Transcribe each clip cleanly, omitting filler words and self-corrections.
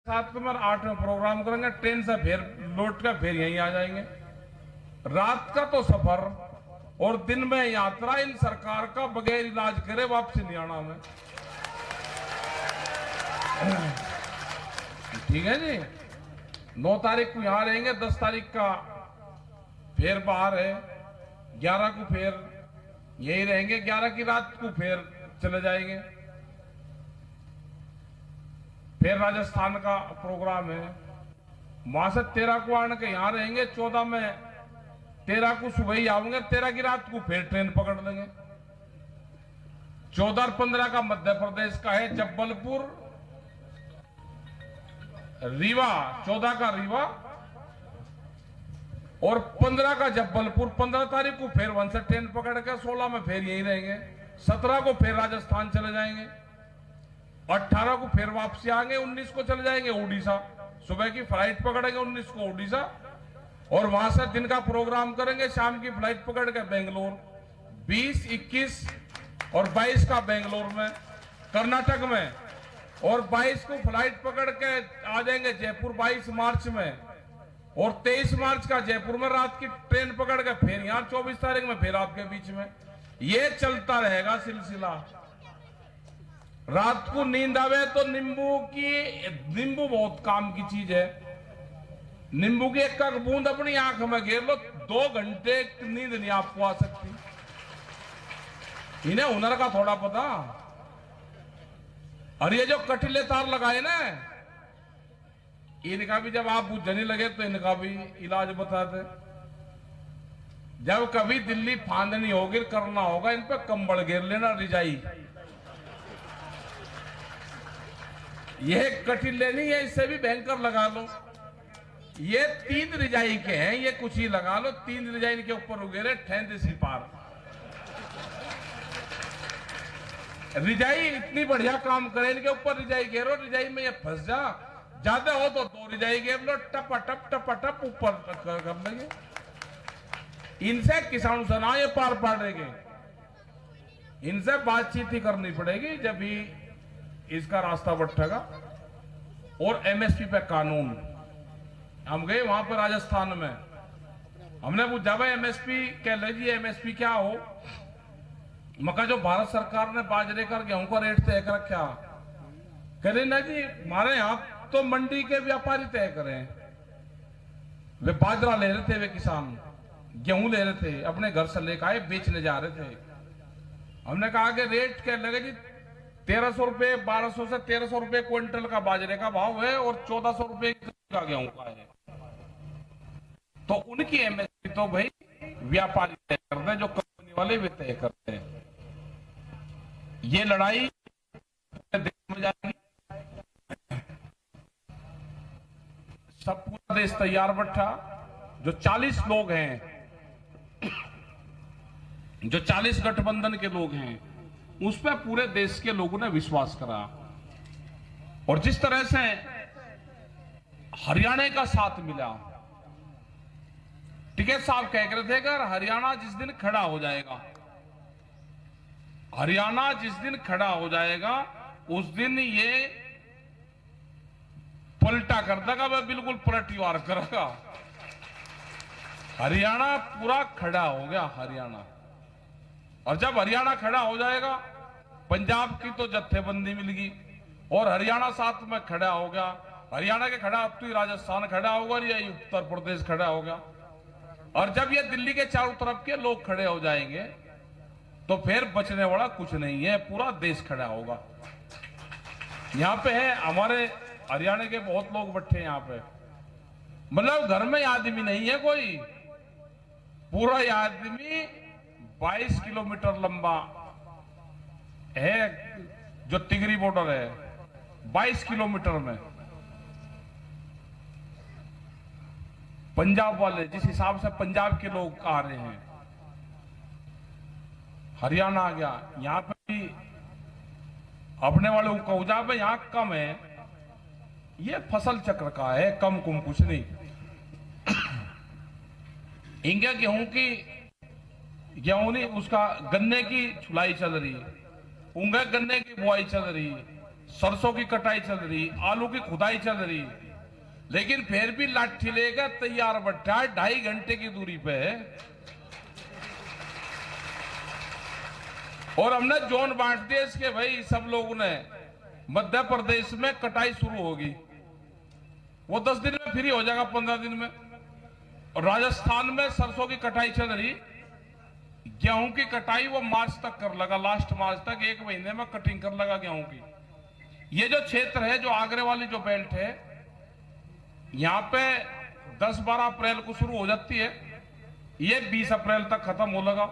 7 में और 8 में प्रोग्राम करेंगे, ट्रेन से फिर लौट कर फिर यहीं आ जाएंगे। रात का तो सफर और दिन में यात्रा, इन सरकार का बगैर इलाज करे वापसी नहीं आना हमें। ठीक है जी। 9 तारीख को यहां रहेंगे, 10 तारीख का फिर बाहर है, 11 को फिर यही रहेंगे, 11 की रात को फिर चले जाएंगे। फिर राजस्थान का प्रोग्राम है, वहां से 13 को आने के यहां रहेंगे, 14 में 13 को सुबह ही आऊंगे, 13 की रात को फिर ट्रेन पकड़ लेंगे। 14 और 15 का मध्य प्रदेश का है, जबलपुर रीवा, 14 का रीवा और 15 का जबलपुर। 15 तारीख को फिर वहां से ट्रेन पकड़ के 16 में फिर यहीं रहेंगे, 17 को फिर राजस्थान चले जाएंगे, 18 को फिर वापसी आएंगे, 19 को चले जाएंगे उड़ीसा, सुबह की फ्लाइट पकड़ेंगे 19 को उड़ीसा और वहां से दिन का प्रोग्राम करेंगे, शाम की फ्लाइट पकड़ के बेंगलोर। 20, 21 और 22 का बेंगलोर में कर्नाटक में और 22 को फ्लाइट पकड़ के आ जाएंगे जयपुर 22 मार्च में और 23 मार्च का जयपुर में रात की ट्रेन पकड़ के फिर यहां 24 तारीख में फिर आपके बीच में। ये चलता रहेगा सिलसिला। रात को नींद आवे तो नींबू बहुत काम की चीज है। नींबू की एक बूंद अपनी आंख में घेर लो, 2 घंटे नींद नहीं आपको आ सकती। इन्हें हुनर का थोड़ा पता। और ये जो कटीले तार लगाए ना, इनका भी जब आप बुझने लगे तो इनका भी इलाज बताते। जब कभी दिल्ली फांदनी होगी, करना होगा, इन पे कंबल घेर लेना, रिजाई। यह कटीले नहीं है, इससे भी भयंकर लगा लो। ये 3 रिजाई के हैं, ये कुछ ही लगा लो, 3 रिजाई के ऊपर उगेरे ठेंद सी पार। रिजाई इतनी बढ़िया काम करे, इनके ऊपर रिजाई घेरो, रिजाई में ये फंस जा, ज्यादा हो तो 2 रिजाई घेर लो, टप ऊपर कर लेंगे। इनसे किसान सना ये पार पाड़ेंगे, इनसे बातचीत ही करनी पड़ेगी जब भी इसका रास्ता बटेगा। और एमएसपी पे कानून, हम गए वहां पर राजस्थान में, हमने पूछा भाई एमएसपी कह लीजिए, एमएसपी क्या हो? मका जो भारत सरकार ने बाजरे का गेहूं का रेट तय कर रखा, कह रहे ना जी हमारे यहां तो मंडी के व्यापारी तय करें। वे बाजरा ले रहे थे, वे किसान गेहूं ले रहे थे, अपने घर से लेकर आए, बेचने जा रहे थे। हमने कहा कि रेट क्या लगे जी? 1300 रुपए, 1200 से 1300 रुपए क्विंटल का बाजरे का भाव है और 1400 रुपए का गेहूं का है। तो उनकी एमएसपी तो भाई व्यापारी तय करते हैं, जो कंपनी वाले भी तय करते हैं। ये लड़ाई देश में जाएगी, सब पूरा देश तैयार बैठा। जो 40 लोग हैं, जो 40 गठबंधन के लोग हैं, उस पर पूरे देश के लोगों ने विश्वास करा। और जिस तरह से हरियाणा का साथ मिला, टिकैत साहब कह रहे थे कि हरियाणा जिस दिन खड़ा हो जाएगा, हरियाणा जिस दिन खड़ा हो जाएगा, उस दिन ये पलटा कर देगा, वह बिल्कुल पलटीवार करेगा। हरियाणा पूरा खड़ा हो गया, हरियाणा। और जब हरियाणा खड़ा हो जाएगा, पंजाब की तो जत्थेबंदी मिलेगी और हरियाणा साथ में खड़ा हो गया। हरियाणा के खड़ा, अब तो राजस्थान खड़ा होगा और ये उत्तर प्रदेश खड़ा होगा। और जब ये दिल्ली के चारों तरफ के लोग खड़े हो जाएंगे, तो फिर बचने वाला कुछ नहीं है, पूरा देश खड़ा होगा। यहां पे है हमारे हरियाणा के बहुत लोग बैठे हैं यहां पे, मतलब घर में आदमी नहीं है कोई, पूरा आदमी 22 किलोमीटर लंबा है, जो तिगरी बॉर्डर है 22 किलोमीटर में। पंजाब वाले जिस हिसाब से पंजाब के लोग आ रहे हैं, हरियाणा आ गया, यहां पे भी अपने वाले को जहां पे यहां कम है, ये फसल चक्र का है, कम कुम कुछ नहीं। इंगे गेहूं नहीं, उसका गन्ने की छुलाई चल रही है, उंगे गन्ने की बुआई चल रही है, सरसों की कटाई चल रही, आलू की खुदाई चल रही, लेकिन फिर भी लाठी लेकर तैयार बैठा है 2.5 घंटे की दूरी पे है। और हमने जोन बांट दिया इसके, भाई सब लोगों ने मध्य प्रदेश में कटाई शुरू होगी, वो 10 दिन में फ्री हो जाएगा, 15 दिन में। और राजस्थान में सरसों की कटाई चल रही, गेहूं की कटाई वो मार्च तक कर लगा, लास्ट मार्च तक 1 महीने में कटिंग कर लगा गेहूं की। ये जो क्षेत्र है, जो आगरे वाली जो बेल्ट है, यहां पे 10-12 अप्रैल को शुरू हो जाती है, ये 20 अप्रैल तक खत्म हो लगा।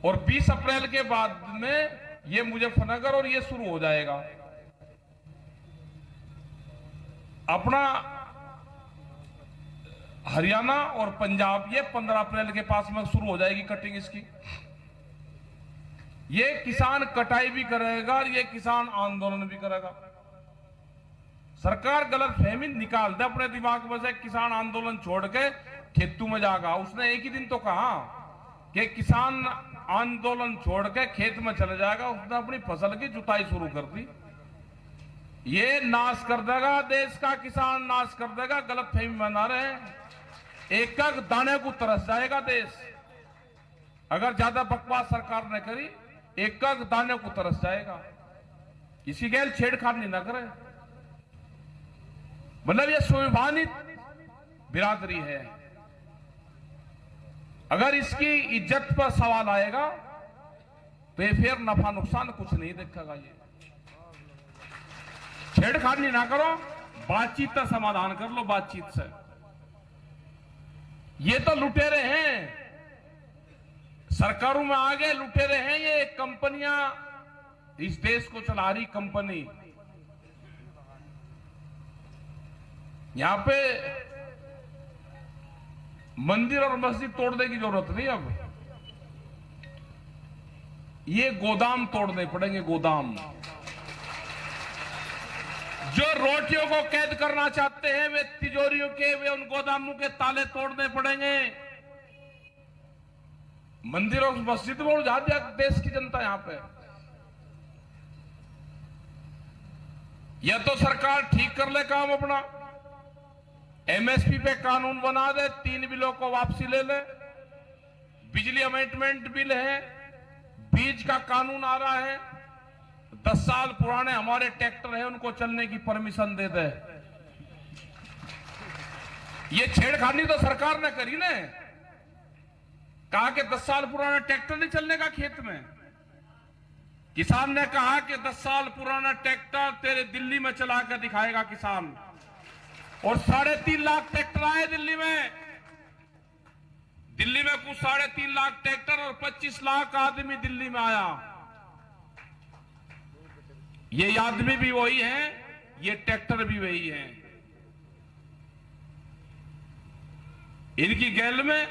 और 20 अप्रैल के बाद में ये मुजफ्फरनगर और ये शुरू हो जाएगा। अपना हरियाणा और पंजाब ये 15 अप्रैल के पास में शुरू हो जाएगी कटिंग इसकी। ये किसान कटाई भी करेगा, ये किसान आंदोलन भी करेगा। सरकार गलतफहमी निकाल दे अपने दिमाग में से, किसान आंदोलन छोड़ के खेतों में जाएगा। उसने एक ही दिन तो कहा कि किसान आंदोलन छोड़ के खेत में चले जाएगा, उसने अपनी फसल की जुताई शुरू कर दी। ये नाश कर देगा देश का, किसान नाश कर देगा। गलतफहमी बना रहे हैं, एक एक दाने को तरस जाएगा देश। अगर ज्यादा बकवास सरकार ने करी, एक एक दाने को तरस जाएगा। किसी के छेड़खानी ना करे, मतलब ये संविधानिक बिरादरी है। अगर इसकी इज्जत पर सवाल आएगा तो ये फिर नफा नुकसान कुछ नहीं देखेगा। ये छेड़खानी ना करो, बातचीत का समाधान कर लो, बातचीत से। ये तो लुटेरे हैं, सरकारों में आगे लुटेरे हैं। ये कंपनियां इस देश को चला रही कंपनी। यहां पे मंदिर और मस्जिद तोड़ने की जरूरत नहीं, अब ये गोदाम तोड़ने पड़ेंगे, गोदाम। जो रोटियों को कैद करना चाहते हैं वे तिजोरियों के, वे उन गोदामों के ताले तोड़ने पड़ेंगे। मंदिर और मस्जिद में उलझा दिया देश की जनता यहां पे। या तो सरकार ठीक कर ले काम अपना, एमएसपी पे कानून बना दे, 3 बिलों को वापसी ले ले। बिजली अमेंडमेंट बिल है, बीज का कानून आ रहा है, 10 साल पुराने हमारे ट्रैक्टर हैं उनको चलने की परमिशन दे दे। ये छेड़खानी तो सरकार ने करी ना, कहा कि 10 साल पुराना ट्रैक्टर नहीं चलने का खेत में। किसान ने कहा कि 10 साल पुराना ट्रैक्टर तेरे दिल्ली में चला कर दिखाएगा किसान। और 3.5 लाख ट्रैक्टर आए दिल्ली में। दिल्ली में कुछ 3.5 लाख ट्रैक्टर और 25 लाख आदमी दिल्ली में आया। ये आदमी भी वही है, ये ट्रैक्टर भी वही है। इनकी गैल में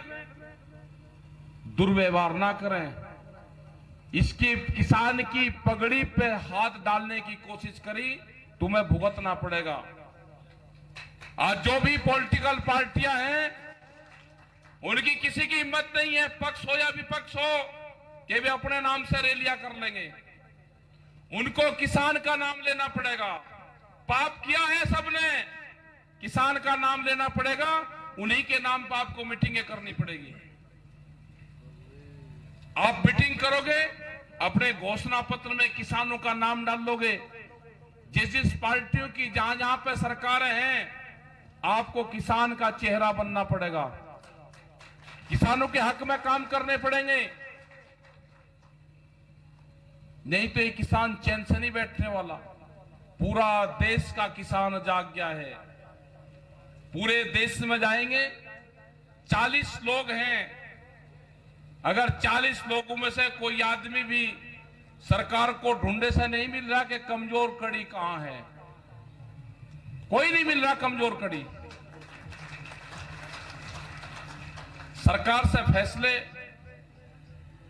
दुर्व्यवहार ना करें। इसकी किसान की पगड़ी पे हाथ डालने की कोशिश करी, तुम्हें भुगतना पड़ेगा। आज जो भी पॉलिटिकल पार्टियां हैं, उनकी किसी की हिम्मत नहीं है, पक्ष हो या विपक्ष हो, कि वे अपने नाम से रैलियां कर लेंगे। उनको किसान का नाम लेना पड़ेगा। पाप किया है सबने, किसान का नाम लेना पड़ेगा। उन्हीं के नाम पर आपको मीटिंगें करनी पड़ेगी। आप मीटिंग करोगे, अपने घोषणा पत्र में किसानों का नाम डाल लोगे। जिस पार्टियों की जहां जहां पे सरकारें हैं, आपको किसान का चेहरा बनना पड़ेगा। किसानों के हक में काम करने पड़ेंगे, नहीं तो ये किसान चैन से नहीं बैठने वाला। पूरा देश का किसान जाग गया है। पूरे देश में जाएंगे, 40 लोग हैं। अगर 40 लोगों में से कोई आदमी भी सरकार को ढूंढे से नहीं मिल रहा कि कमजोर कड़ी कहां है, कोई नहीं मिल रहा कमजोर कड़ी। सरकार से फैसले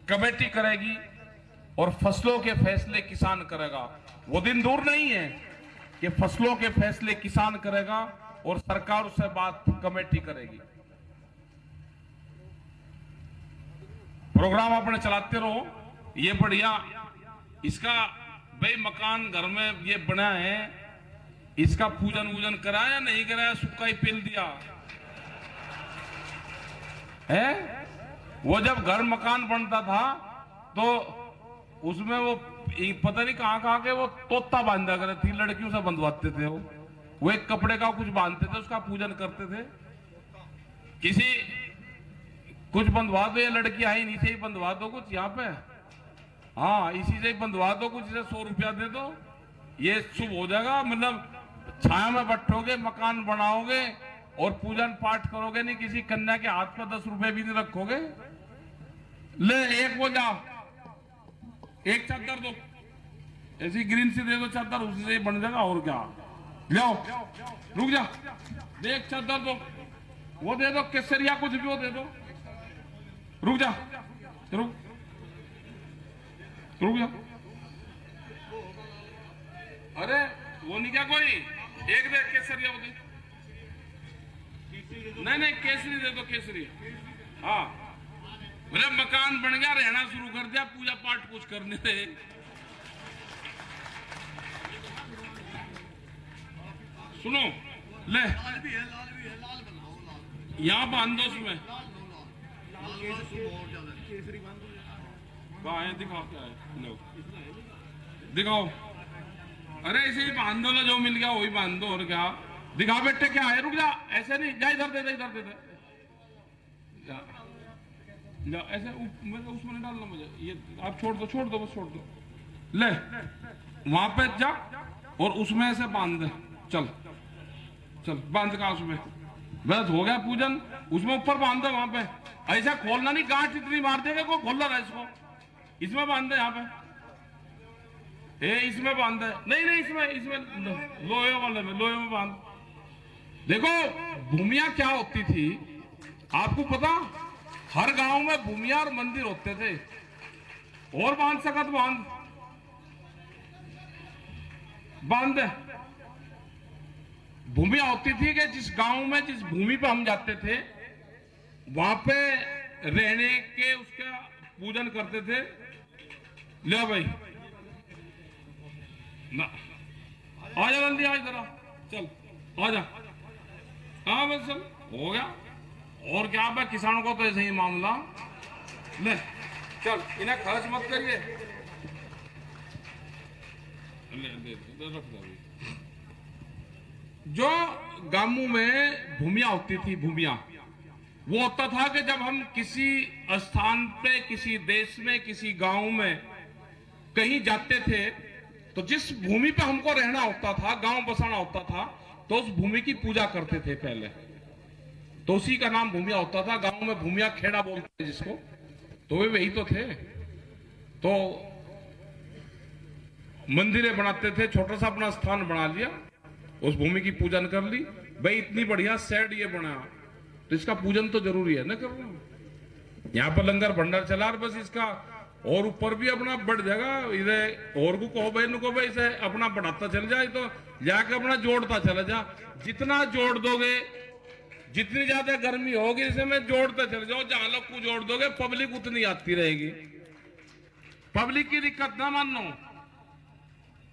कमेटी करेगी और फसलों के फैसले किसान करेगा। वो दिन दूर नहीं है कि फसलों के फैसले किसान करेगा और सरकार उससे बात कमेटी करेगी। प्रोग्राम अपने चलाते रहो, ये बढ़िया। इसका भाई मकान घर में ये बना है, इसका पूजन वूजन कराया नहीं कराया, सुक्का ही पिल दिया है। वो जब घर मकान बनता था तो उसमें वो पता नहीं कहां के वो तोता बांधा करे थी, लड़कियों से बंधवाते थे। वो एक कपड़े का कुछ बांधते थे, उसका पूजन करते थे। किसी कुछ बंधवा दो, ये लड़की आई नीचे ही बंधवा दो कुछ यहाँ पे, हाँ इसी से ही बंधवा दो कुछ, इसे 100 रुपया दे दो, ये शुभ हो जाएगा। मतलब छाया में बैठोगे, मकान बनाओगे और पूजन पाठ करोगे नहीं, किसी कन्या के हाथ में 10 रुपए भी नहीं रखोगे। ले एक वो जाओ, एक चादर दो, ऐसी ग्रीन सी दे दो चादर, उसी से बन जाएगा। और क्या ले, रुक जा, एक चादर दो, वो दे दो, केसरिया कुछ भी वो दे दो। रुक जा, रुक जा, अरे वो नहीं क्या कोई, एक दे केसरिया वो दे, नहीं केसरी दे दो, केसरी। हाँ मतलब मकान बन गया, रहना शुरू कर दिया, पूजा पाठ कुछ करने से। सुनो ले, यहाँ बांध दो, उसमें दिखाओ क्या है, लो दिखाओ। अरे ऐसे ही बांध दो, जो मिल गया वही बांध दो, और क्या दिखा बेटे क्या है। रुक जा, ऐसे नहीं जा, इधर दे दे, इधर दे दे, ऐसे उसमें नहीं डालना मुझे, ये आप छोड़ दो, बस छोड़ दो। ले वहां पे जा और उसमें ऐसे बांध दे, चल बांध का उसमें, बस हो गया पूजन। उसमें ऊपर बांध दो, वहां पे ऐसा खोलना नहीं, गांठ इतनी मार देगा को खोल रहा है इसको, इसमें बांध दे, यहाँ पे इसमें बांध दे, नहीं इसमें लोहे वाले में, लोहे में बांध। देखो भूमिया क्या होती थी आपको पता, हर गांव में भूमिया और मंदिर होते थे। और बांध सकत बांध दे। भूमिया होती थी कि जिस गांव में जिस भूमि पे हम जाते थे वहां पे रहने के उसका पूजन करते थे। ले भाई ना, आजा जल्दी, आ इधर, चल आजा, हाँ बस चल हो गया। और क्या भाई, किसानों को तो ऐसे ही मामला। ले चल, इन्हें खर्च मत करिए, जो गांवों में भूमिया होती थी, भूमिया वो होता था कि जब हम किसी स्थान पे, किसी देश में, किसी गांव में कहीं जाते थे तो जिस भूमि पे हमको रहना होता था, गांव बसाना होता था, तो उस भूमि की पूजा करते थे पहले, तो उसी का नाम भूमिया होता था। गांव में भूमिया खेड़ा बोलते थे जिसको, तो वे वही तो थे। तो मंदिरें बनाते थे, छोटा सा अपना स्थान बना लिया, उस भूमि की पूजन कर ली। भाई इतनी बढ़िया सेड ये बना, तो इसका पूजन तो जरूरी है ना करना। यहाँ पर लंगर भंडार चला, बस इसका और ऊपर भी अपना बढ़ जाएगा। इधर और को कहो भाई, नुको भाई इसे अपना बढ़ाता चल जाए, तो जाके अपना जोड़ता चला जा। जितना जोड़ दोगे, जितनी ज्यादा गर्मी होगी इसे में जोड़ते चले जाओ, जहां लोग को जोड़ दोगे पब्लिक उतनी आती रहेगी। पब्लिक की दिक्कत ना मानो,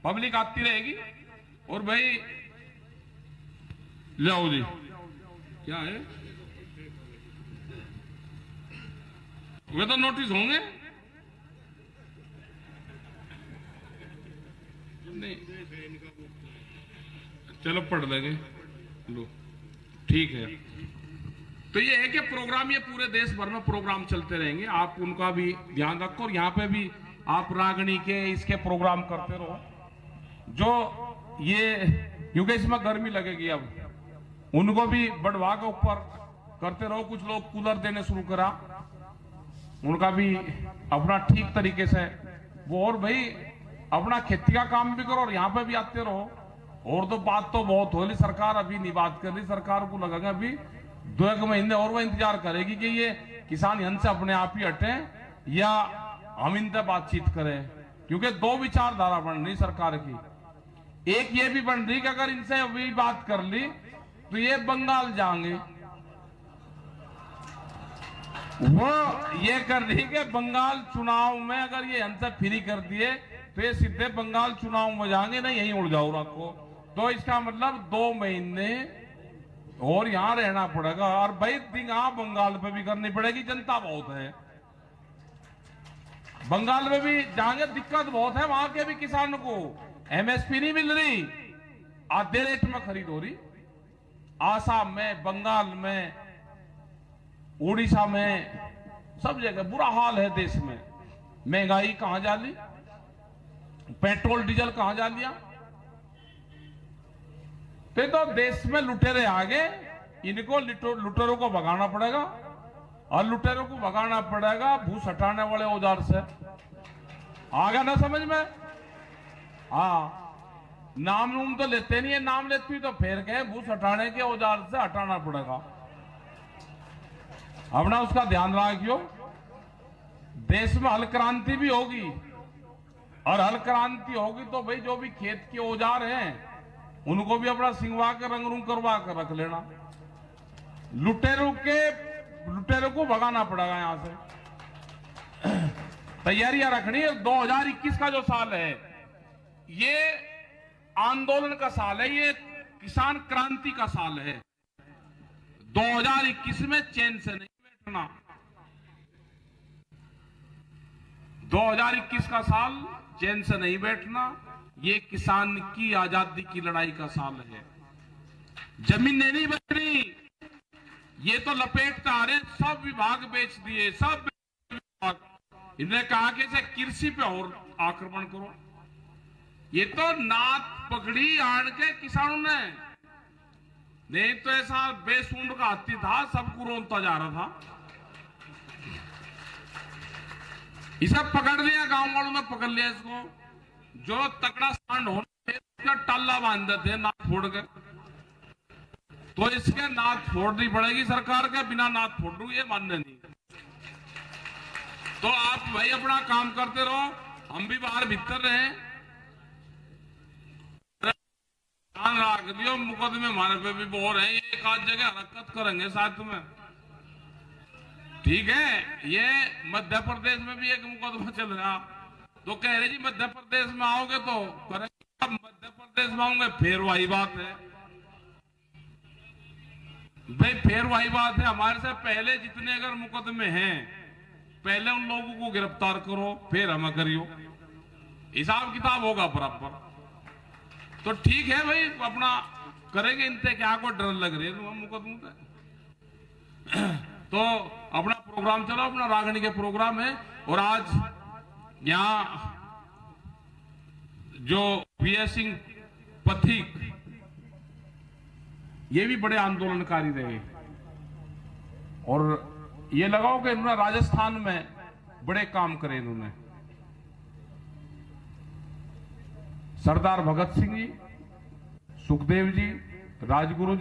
पब्लिक आती रहेगी। और भाई लाओ जी, क्या है वे तो नोटिस होंगे नहीं, चलो पढ़ लेंगे, लो ठीक है। तो ये है कि प्रोग्राम, ये पूरे देश भर में प्रोग्राम चलते रहेंगे, आप उनका भी ध्यान रखो। और यहाँ पे भी आप रागनी के इसके प्रोग्राम करते रहो, जो ये क्योंकि इसमें गर्मी लगेगी, अब उनको भी बढ़वा के ऊपर करते रहो। कुछ लोग कूलर देने शुरू करा, उनका भी अपना ठीक तरीके से वो, और भाई अपना खेती का काम भी करो और यहाँ पे भी आते रहो। और तो बात तो बहुत हो रही, सरकार अभी नहीं बात कर रही, सरकार को लगेगा अभी 2-1 महीने और वो इंतजार करेगी कि ये किसान यहाँ से अपने आप ही हटे या हम इनसे बातचीत करें, क्योंकि 2 विचारधारा बन रही सरकार की। एक ये भी बन रही कि अगर इनसे अभी बात कर ली तो ये बंगाल जाएंगे, वो ये कर रही कि बंगाल चुनाव में अगर ये हमसे फ्री कर दिए फिर सीधे बंगाल चुनाव में जाएंगे, नहीं यहीं उड़ जाओ रखो। तो इसका मतलब 2 महीने और यहां रहना पड़ेगा। और भाई यहां बंगाल पे भी करनी पड़ेगी, जनता बहुत है बंगाल में भी जाएंगे, दिक्कत बहुत है वहां के भी किसान को। एमएसपी नहीं मिल रही, आधे रेट में खरीद हो रही। आसाम में, बंगाल में, उड़ीसा में, सब जगह बुरा हाल है देश में। महंगाई कहां जा ली, पेट्रोल डीजल कहां जा लिया। फिर तो देश में लुटेरे आ गए, इनको लुटेरों को भगाना पड़ेगा। और लुटेरों को भगाना पड़ेगा भूस हटाने वाले औजार से। आ गया ना समझ में? हाँ, नाम नूम तो लेते नहीं है, नाम लेती तो फिर कहे भूस हटाने के औजार से हटाना पड़ेगा। अपना उसका ध्यान रखियो। देश में हल क्रांति भी होगी, और हल क्रांति होगी तो भाई जो भी खेत के औजार हैं उनको भी अपना सिंगवा के रंग रूंग करवा कर रख लेना। लुटेरों को भगाना पड़ेगा यहां से। तैयारियां रखनी है। 2021 का जो साल है ये आंदोलन का साल है, ये किसान क्रांति का साल है। 2021 में चैन से नहीं बैठना। 2021 का साल चैन से नहीं बैठना। ये किसान की आजादी की लड़ाई का साल है। जमीनें नहीं बचनी, ये तो लपेटते आ रहे, सब विभाग बेच दिए, सब विभाग। इन्होंने कहा कि इसे कृषि पे और आक्रमण करो। ये तो नाथ पकड़ी आड़ के किसानों ने, नहीं तो ऐसा बेसूंड का हाथी था, सबको रोनता जा रहा था। इसे पकड़ लिया, गांव वालों ने पकड़ लिया इसको। जो तगड़ा सांड होना उसका टाला बांध देते नाथ फोड़ के। तो इसके नाथ फोड़नी पड़ेगी सरकार के, बिना नाथ फोड़ दूं ये मानने नहीं। तो आप भाई अपना काम करते रहो, हम भी बाहर भीतर रहे। ध्यान रख दियो, मुकदमे हमारे पे भी बहुत है, एक आध जगह हरकत करेंगे साथ में, ठीक है। ये मध्य प्रदेश में भी एक मुकदमा चल रहा, तो कह रहे जी मध्य प्रदेश में आओगे तो करेंगे। मध्य प्रदेश में आओगे फिर वही बात है भाई, फिर वही बात है। हमारे से पहले जितने अगर मुकदमे हैं पहले उन लोगों को गिरफ्तार करो, फिर हमें करियो, हिसाब किताब होगा बराबर। तो ठीक है भाई, अपना करेंगे। इनसे क्या को डर लग रही है मुकदमों का। तो अपना प्रोग्राम चलो, अपना रागनी के प्रोग्राम है। और आज यहां जो पीएस सिंह पथिक, ये भी बड़े आंदोलनकारी रहे, और ये लगाओ कि इन्होंने राजस्थान में बड़े काम करे। इन्होंने सरदार भगत सिंह जी, सुखदेव जी, राजगुरु जी